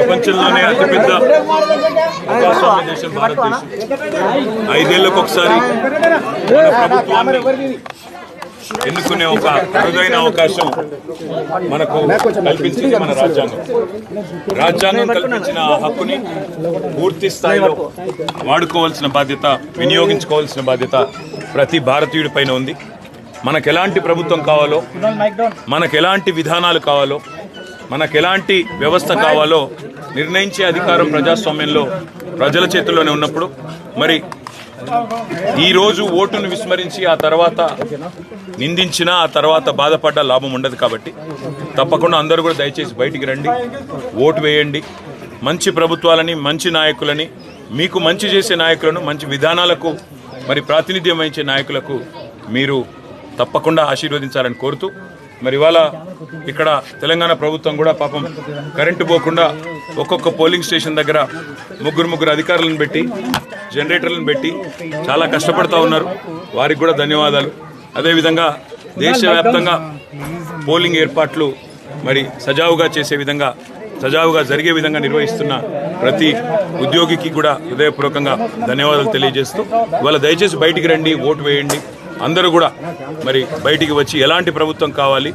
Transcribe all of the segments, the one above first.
ప్రపంచంలోనే అతిపెద్ద ప్రజాస్వామ్య దేశం భారతదేశం. 5 ఏళ్లకు ఒకసారి మన ప్రభుత్వాన్ని ఎన్నుకునే ఒక అరుదైన అవకాశం మనకు కల్పించింది మన రాజ్యాంగం కల్పించిన ఆ హక్కుని పూర్తి స్థాయిలో వాడుకోవాల్సిన బాధ్యత, వినియోగించుకోవాల్సిన బాధ్యత ప్రతి భారతీయుడి పైన ఉంది. మనకు ఎలాంటి ప్రభుత్వం కావాలో, మనకు ఎలాంటి విధానాలు కావాలో, మనకు ఎలాంటి వ్యవస్థ కావాలో నిర్ణయించే అధికారం ప్రజాస్వామ్యంలో ప్రజల చేతుల్లోనే ఉన్నప్పుడు మరి ఈరోజు ఓటును విస్మరించి ఆ తర్వాత నిందించినా ఆ తర్వాత బాధపడ్డ లాభం ఉండదు. కాబట్టి తప్పకుండా అందరూ కూడా దయచేసి బయటికి రండి, ఓటు వేయండి. మంచి ప్రభుత్వాలని, మంచి నాయకులని, మీకు మంచి చేసే నాయకులను, మంచి విధానాలకు మరి ప్రాతినిధ్యం వహించే నాయకులకు మీరు తప్పకుండా ఆశీర్వదించాలని కోరుతూ మరి ఇవాళ ఇక్కడ తెలంగాణ ప్రభుత్వం కూడా పాపం కరెంటు పోకుండా ఒక్కొక్క పోలింగ్ స్టేషన్ దగ్గర ముగ్గురు అధికారులను పెట్టి, జనరేటర్లను పెట్టి చాలా కష్టపడుతూ ఉన్నారు. వారికి కూడా ధన్యవాదాలు. అదేవిధంగా దేశవ్యాప్తంగా పోలింగ్ ఏర్పాట్లు మరి సజావుగా జరిగే విధంగా నిర్వహిస్తున్న ప్రతి ఉద్యోగికి కూడా హృదయపూర్వకంగా ధన్యవాదాలు తెలియజేస్తూ ఇవాళ దయచేసి బయటికి రండి, ఓటు వేయండి. అందరూ కూడా మరి బయటికి వచ్చి ఎలాంటి ప్రభుత్వం కావాలి,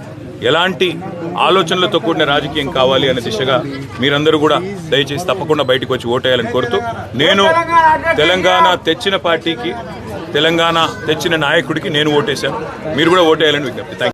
ఎలాంటి ఆలోచనలతో కూడిన రాజకీయం కావాలి అనే దిశగా మీరందరూ కూడా దయచేసి తప్పకుండా బయటకు వచ్చి ఓటేయాలని కోరుతూ, నేను తెలంగాణ తెచ్చిన పార్టీకి, తెలంగాణ తెచ్చిన నాయకుడికి నేను ఓటేశాను. మీరు కూడా ఓటేయాలని విజ్ఞప్తి.